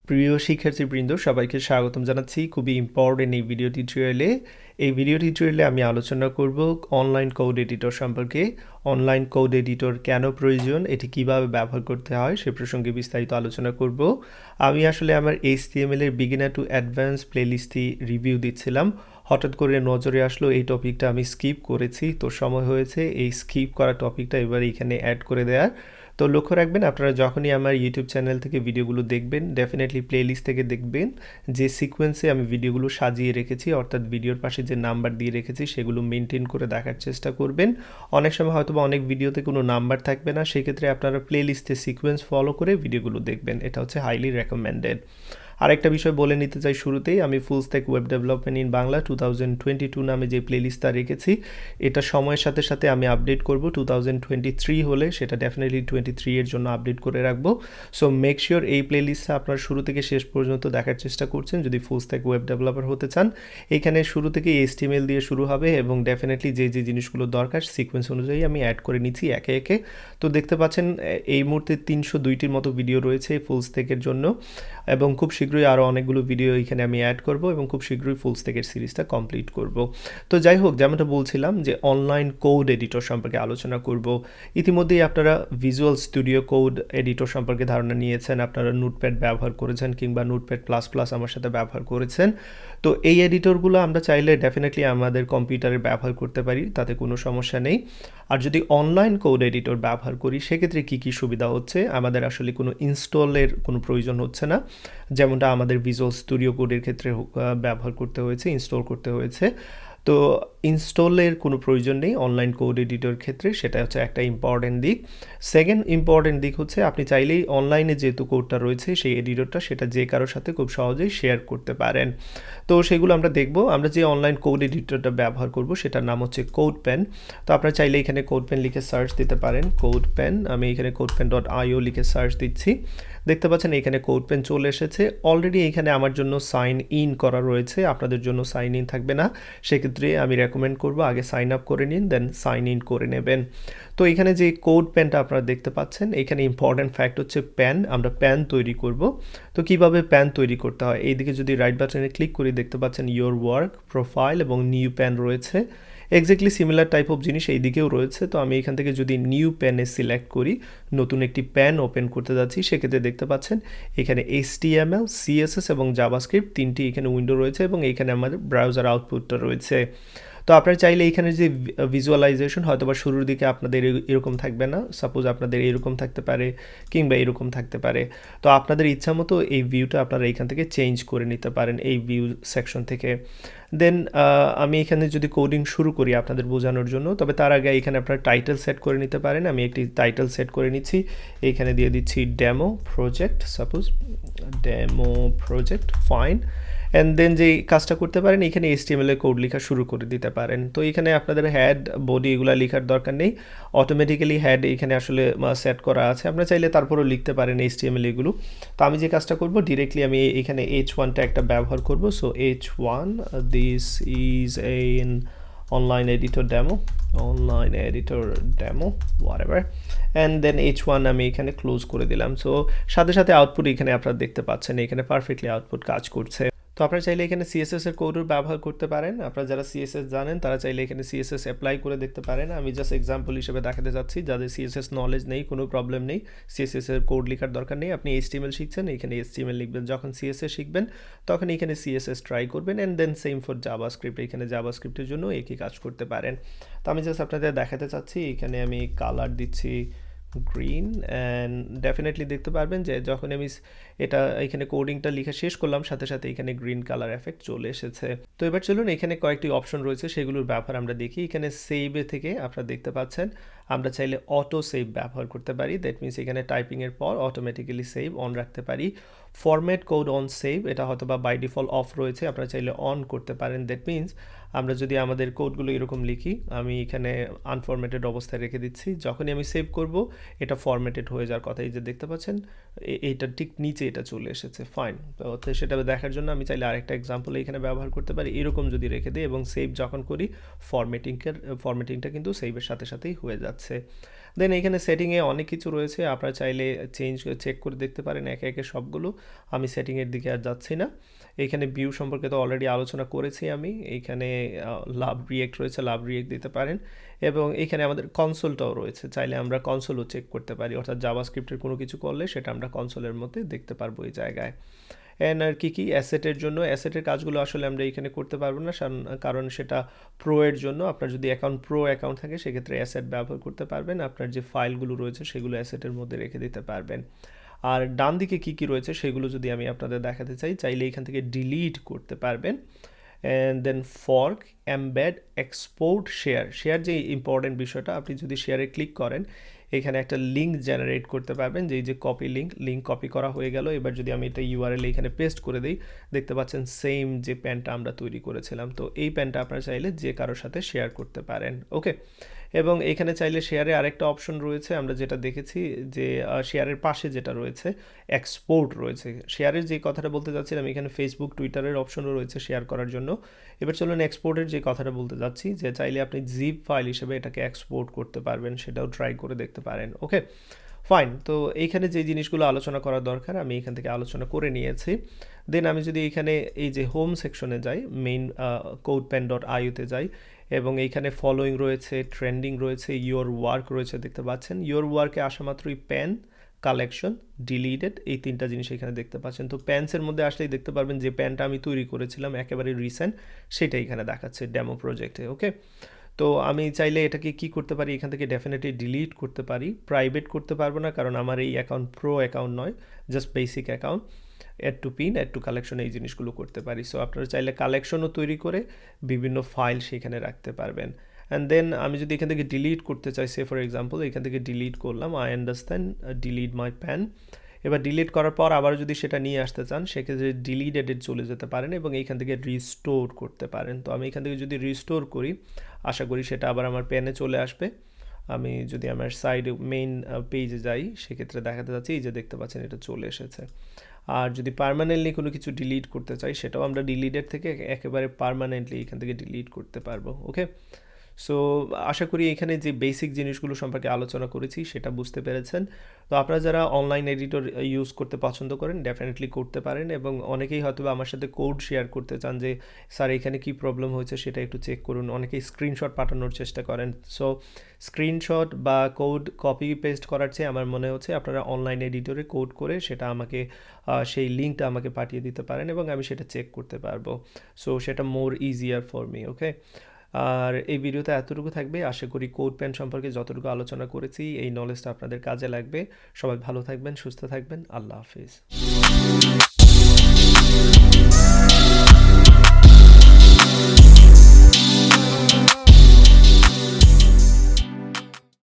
প্রিয় শিক্ষার্থীবৃন্দ সবাইকে স্বাগতম জানাচ্ছি খুবই ইম্পর্টেন্ট এই ভিডিও টিউটোরিয়ালে আমি আলোচনা করব অনলাইন কোড এডিটর সম্পর্কে। অনলাইন কোড এডিটর কেন প্রয়োজন, এটি কিভাবে ব্যবহার করতে হয় সে প্রসঙ্গে বিস্তারিত আলোচনা করব। আমি আসলে আমার HTML এর বিগিনার টু অ্যাডভান্স প্লেলিস্টটি রিভিউ দিচ্ছিলাম, হঠাৎ করে নজরে আসলো এই টপিকটা আমি স্কিপ করেছি, তো সময় হয়েছে এই স্কিপ করা টপিকটা এবার এখানে অ্যাড করে দেওয়ার। তো লক্ষ্য রাখবেন আপনারা যখনই আমার ইউটিউব চ্যানেল থেকে ভিডিওগুলো দেখবেন ডেফিনেটলি প্লেলিস্ট থেকে দেখবেন যে সিকোয়েন্সে আমি ভিডিওগুলো সাজিয়ে রেখেছি, অর্থাৎ ভিডিওর পাশে যে নাম্বার দিয়ে রেখেছি সেগুলো মেনটেন করে দেখার চেষ্টা করবেন। অনেক সময় হয়তো বা অনেক ভিডিওতে কোনো নাম্বার থাকবে না, সেক্ষেত্রে আপনারা প্লেলিস্টের সিকোয়েন্স ফলো করে ভিডিওগুলো দেখবেন, এটা হচ্ছে হাইলি রেকমেন্ডেড। আরেকটা বিষয় বলে নিতে চাই শুরুতেই, আমি full stack web development in Bangla 2022 নামে যে প্লেলিস্টটা রেখেছি এটা সময়ের সাথে সাথে আমি আপডেট করব। 2023 হলে সেটা ডেফিনেটলি 23 এর জন্য আপডেট করে রাখবো। সো মেক শিওর এই প্লেলিস্টটা আপনার শুরু থেকে শেষ পর্যন্ত দেখার চেষ্টা করছেন যদি ফুল স্ট্যাক ওয়েব ডেভেলপার হতে চান। এখানে শুরু থেকে HTML দিয়ে শুরু হবে এবং ডেফিনেটলি যে যে জিনিসগুলো দরকার সিকোয়েন্স অনুযায়ী আমি অ্যাড করে নিচ্ছি একে একে। তো দেখতে পাচ্ছেন এই মুহূর্তে 302টির মতো ভিডিও রয়েছে ফুল স্ট্যাকের জন্য, এবং খুব শীঘ্রই আরও অনেকগুলো ভিডিও এখানে আমি অ্যাড করব এবং খুব শীঘ্রই ফুল স্ট্যাকের সিরিজটা কমপ্লিট করব। তো যাই হোক, যেমনটা বলছিলাম যে অনলাইন কোড এডিটর সম্পর্কে আলোচনা করব। ইতিমধ্যেই আপনারা ভিজুয়াল স্টুডিও কোড এডিটর সম্পর্কে ধারণা নিয়েছেন, আপনারা নোটপ্যাড ব্যবহার করেছেন কিংবা নোটপ্যাড প্লাস প্লাস আমার সাথে ব্যবহার করেছেন। তো এই এডিটরগুলো আমরা চাইলে ডেফিনেটলি আমাদের কম্পিউটারে ব্যবহার করতে পারি, তাতে কোনো সমস্যা নেই। আর যদি অনলাইন কোড এডিটর ব্যবহার করি সেক্ষেত্রে কী কী সুবিধা হচ্ছে, আমাদের আসলে কোনো ইনস্টলের কোনো প্রয়োজন হচ্ছে না, যেমনটা আমাদের ভিজুয়াল স্টুডিও কোডের ক্ষেত্রে ব্যবহার করতে হয়েছে, ইনস্টল করতে হয়েছে। তো ইনস্টলের কোনো প্রয়োজন নেই অনলাইন কোড এডিটর ক্ষেত্রে, সেটা হচ্ছে একটা ইম্পর্টেন্ট দিক। সেকেন্ড ইম্পর্টেন্ট দিক হচ্ছে আপনি চাইলেই অনলাইনে যেহেতু কোডটা রয়েছে সেই এডিটরটা সেটা যে কারোর সাথে খুব সহজেই শেয়ার করতে পারেন। তো সেগুলো আমরা দেখব। আমরা যে অনলাইন কোড এডিটরটা ব্যবহার করব সেটার নাম হচ্ছে Codepen। তো আপনারা চাইলে এখানে Codepen লিখে সার্চ দিতে পারেন। Codepen, আমি এখানে codepen.io লিখে সার্চ দিচ্ছি, দেখতে পাচ্ছেন এখানে Codepen চলে এসেছে। অলরেডি এখানে আমার জন্য সাইন ইন করা রয়েছে, আপনাদের জন্য সাইন ইন থাকবে না, সেক্ষেত্রে আমি রেকমেন্ড করব আগে সাইন আপ করে নিন দেন সাইন ইন করে নেবেন। তো এখানে যে Codepenটা আপনারা দেখতে পাচ্ছেন, এখানে ইম্পর্টেন্ট ফ্যাক্ট হচ্ছে প্যান, আমরা প্যান তৈরি করব। তো কিভাবে প্যান তৈরি করতে হয়, এইদিকে যদি রাইট বাটনে ক্লিক করি দেখতে পাচ্ছেন ইয়োর ওয়ার্ক, প্রোফাইল এবং নিউ প্যান রয়েছে। এক্স্যাক্টলি সিমিলার টাইপ অফ জিনিস এই দিকেও রয়েছে। তো আমি এখান থেকে যদি নিউ প্যানে সিলেক্ট করি, নতুন একটি প্যান ওপেন করতে যাচ্ছি, সেক্ষেত্রে দেখতে পাচ্ছেন এখানে HTML, CSS এবং জাভাস্ক্রিপ্ট তিনটি এখানে উইন্ডো রয়েছে এবং এখানে আমাদের ব্রাউজার আউটপুটটা রয়েছে। তো আপনারা চাইলে এখানে যে ভিজুয়ালাইজেশন হয়তো বা শুরুর দিকে আপনাদের এরকম থাকবে না, সাপোজ আপনাদের এরকম থাকতে পারে কিংবা এরকম থাকতে পারে। তো আপনাদের ইচ্ছা মতো এই ভিউটা আপনারা এখান থেকে চেঞ্জ করে নিতে পারেন এই ভিউ সেকশন থেকে। দেন আমি এখানে যদি কোডিং শুরু করি আপনাদের বোঝানোর জন্য, তবে তার আগে এখানে আপনারা টাইটেল সেট করে নিতে পারেন। আমি একটি টাইটেল সেট করে নিচ্ছি, এখানে দিয়ে দিচ্ছি demo project, suppose demo project, fine. And then যেই কাজটা করতে পারেন এখানে HTML এ কোড লেখা শুরু করে দিতে পারেন। তো এখানে আপনাদের হেড বডি এগুলো লেখার দরকার নেই, অটোমেটিক্যালি হেড এখানে আসলে সেট করা আছে, আপনারা চাইলে তারপরেও লিখতে পারেন HTML এগুলো। তো আমি যে কাজটা করব ডিরেক্টলি আমি এখানে H1টা একটা ব্যবহার করব। So H1, this is an online editor demo whatever, and then H1 আমি এখানে ক্লোজ করে দিলাম। সো সাথে সাথে আউটপুট এখানে আপনারা দেখতে পাচ্ছেন, এখানে পারফেক্টলি আউটপুট কাজ করছে। তো আপনারা চাইলে এখানে CSS এর কোডও ব্যবহার করতে পারেন, আপনারা যারা CSS জানেন তারা চাইলে এখানে CSS অ্যাপ্লাই করে দেখতে পারেন। আমি জাস্ট এক্সাম্পল হিসেবে দেখাতে যাচ্ছি, যাদের CSS নলেজ নেই কোনো প্রবলেম নেই, CSS এর কোড লেখার দরকার নেই, আপনি HTML শিখছেন এখানে HTML লিখবেন, যখন CSS শিখবেন তখন এখানে CSS ট্রাই করবেন, and then same for JavaScript, এখানে জাভাস্ক্রিপ্টের জন্য একই কাজ করতে পারেন। তো আমি জাস্ট আপনাদের দেখাতে চাচ্ছি, এখানে আমি কালার দিচ্ছি গ্রিন, অ্যান্ড ডেফিনেটলি দেখতে পারবেন যে যখন আমি এটা এখানে কোডিংটা লিখে শেষ করলাম সাথে সাথে এখানে গ্রিন কালার এফেক্ট চলে এসেছে। তো এবার চলুন এখানে কয়েকটি অপশন রয়েছে সেগুলোর ব্যবহার আমরা দেখি। এখানে সেভে থেকে আপনারা দেখতে পাচ্ছেন আমরা চাইলে অটো সেভ ব্যবহার করতে পারি, দ্যাট মিনস এখানে টাইপিংয়ের পর অটোমেটিক্যালি সেভ অন রাখতে পারি। ফরম্যাট কোড অন সেভ, এটা হয়তো বা বাই ডিফল্ট অফ রয়েছে, আপনারা চাইলে অন করতে পারেন, দ্যাট মিনস আমরা যদি আমাদের কোডগুলো এরকম লিখি, আমি এখানে আনফরম্যাটেড অবস্থায় রেখে দিচ্ছি, যখনই আমি সেভ করব এটা ফরম্যাটেড হয়ে যাওয়ার কথা, এই যে দেখতে পাচ্ছেন এইটা ঠিক নিচে এটা চলে এসেছে, ফাইন। তো সেটা দেখার জন্য আমি চাইলে আরেকটা এক্সাম্পল এখানে ব্যবহার করতে পারি, এরকম যদি রেখে দিই এবং সেভ যখন করি ফরম্যাটিংটা কিন্তু সেভের সাথে সাথেই হয়ে যাচ্ছে। দেন এখানে সেটিংয়ে অনেক কিছু রয়েছে, আপনারা চাইলে চেক করে দেখতে পারেন একে একে সবগুলো। আমি সেটিংয়ের দিকে আর যাচ্ছি না। এইখানে ভিউ সম্পর্কে তো অলরেডি আলোচনা করেছি আমি। এইখানে লাভ রিয়েক্ট রয়েছে, লাভ রিয়েক্ট দিতে পারেন এবং এখানে আমাদের কনসোলটাও রয়েছে, চাইলে আমরা কনসোলও চেক করতে পারি, অর্থাৎ জাভাস্ক্রিপ্টের কোনো কিছু করলে সেটা আমরা কনসোলের মধ্যে দেখতে পারবো এই জায়গায়। অ্যান্ড আর কি অ্যাসেটের জন্য, অ্যাসেটের কাজগুলো আসলে আমরা এখানে করতে পারবো না, কারণ সেটা প্রো এর জন্য। আপনার যদি প্রো অ্যাকাউন্ট থাকে সেক্ষেত্রে অ্যাসেট ব্যবহার করতে পারবেন, আপনার যে ফাইলগুলো রয়েছে সেগুলো অ্যাসেটের মধ্যে রেখে দিতে পারবেন। আর ডান দিকে কী কী রয়েছে সেগুলো যদি আমি আপনাদের দেখাতে চাই, চাইলে এখান থেকে ডিলিট করতে পারবেন। And then fork, embed, export, share যে ইম্পর্টেন্ট বিষয়টা, আপনি যদি শেয়ারে ক্লিক করেন এখানে একটা লিঙ্ক জেনারেট করতে পারবেন, যে কপি লিঙ্ক কপি করা হয়ে গেল। এবার যদি আমি এটা ইউআরএল এখানে পেস্ট করে দিই, দেখতে পাচ্ছেন সেম যে প্যানটা আমরা তৈরি করেছিলাম। তো এই প্যানটা আপনারা চাইলে যে কারোর সাথে শেয়ার করতে পারেন। ওকে, এবং এখানে চাইলে শেয়ারে আরেকটা অপশন রয়েছে, আমরা যেটা দেখেছি যে শেয়ারের পাশে যেটা রয়েছে এক্সপোর্ট রয়েছে। শেয়ারের যে কথাটা বলতে যাচ্ছিলাম, এখানে ফেসবুক, টুইটারের অপশনও রয়েছে শেয়ার করার জন্য। এবার চলুন এক্সপোর্টের যে কথাটা বলতে যাচ্ছি, যে চাইলে আপনি জিপ ফাইল হিসেবে এটাকে এক্সপোর্ট করতে পারবেন, সেটাও ট্রাই করে দেখতে পারেন। ওকে ফাইন, তো এইখানে যে জিনিসগুলো আলোচনা করা দরকার আমি এখান থেকে আলোচনা করে নিয়েছি। দেন আমি যদি এখানে এই যে হোম সেকশনে যাই, মেইন codepen.io-তে যাই, এবং এইখানে ফলোয়িং রয়েছে, ট্রেন্ডিং রয়েছে, ইয়োর ওয়ার্ক রয়েছে, দেখতে পাচ্ছেন। ইয়োর ওয়ার্কে আসা মাত্রই প্যান, কালেকশন, ডিলিটেড, এই তিনটা জিনিস এখানে দেখতে পাচ্ছেন। তো প্যান্সের মধ্যে আসলেই দেখতে পারবেন যে প্যানটা আমি তৈরি করেছিলাম একেবারে রিসেন্ট, সেটা এখানে দেখাচ্ছে ডেমো প্রজেক্টে। ওকে, তো আমি চাইলে এটাকে কি করতে পারি, এখান থেকে ডেফিনেটলি ডিলিট করতে পারি। প্রাইভেট করতে পারবো না, কারণ আমার এই অ্যাকাউন্ট প্রো অ্যাকাউন্ট নয়, just basic account. Add to pin, add to collection, এই জিনিসগুলো করতে পারি। সো আপনারা চাইলে কালেকশনও তৈরি করে বিভিন্ন ফাইল সেখানে রাখতে পারবেন। অ্যান্ড দেন আমি যদি এখান থেকে ডিলিট করতে চাই, সে ফর এক্সাম্পল এখান থেকে ডিলিট করলাম, I understand, delete my pan. এবার ডিলিট করার পর আবার যদি সেটা নিয়ে আসতে চান, সেক্ষেত্রে ডিলিট এডেড চলে যেতে পারেন এবং এইখান থেকে রিস্টোর করতে পারেন। তো আমি এখান থেকে যদি রিস্টোর করি, আশা করি সেটা আবার আমার প্যানে চলে আসবে। আমি যদি আমার সাইডে মেইন পেজে যাই, সেক্ষেত্রে দেখাতে যাচ্ছি, এই যে দেখতে পাচ্ছেন এটা চলে এসেছে। আর যদি পার্মানেন্টলি কোনো কিছু ডিলিট করতে চাই, সেটাও আমরা ডিলিটের থেকে একেবারে পার্মানেন্টলি এখান থেকে ডিলিট করতে পারবো। ওকে, সো আশা করি এখানে যে বেসিক জিনিসগুলো সম্পর্কে আলোচনা করেছি সেটা বুঝতে পেরেছেন। তো আপনারা যারা অনলাইন এডিটর ইউজ করতে পছন্দ করেন ডেফিনেটলি করতে পারেন, এবং অনেকেই হয়তো আমার সাথে কোড শেয়ার করতে চান যে স্যার এখানে কি প্রবলেম হয়েছে সেটা একটু চেক করুন। অনেকেই স্ক্রিনশট পাঠানোর চেষ্টা করেন। সো স্ক্রিনশট বা কোড কপি পেস্ট করার চেয়ে আমার মনে হচ্ছে আপনারা অনলাইন এডিটরে কোড করে সেটা আমাকে সেই লিঙ্কটা আমাকে পাঠিয়ে দিতে পারেন এবং আমি সেটা চেক করতে পারবো। সো সেটা মোর ইজিয়ার ফর মি। ওকে, আর এই ভিডিওতে এতটুকু থাকবে। আশা করি কোডপেন সম্পর্কে যতটুকু আলোচনা করেছি এই নলেজটা আপনাদের কাজে লাগবে। সবাই ভালো থাকবেন, সুস্থ থাকবেন। আল্লাহ হাফিজ।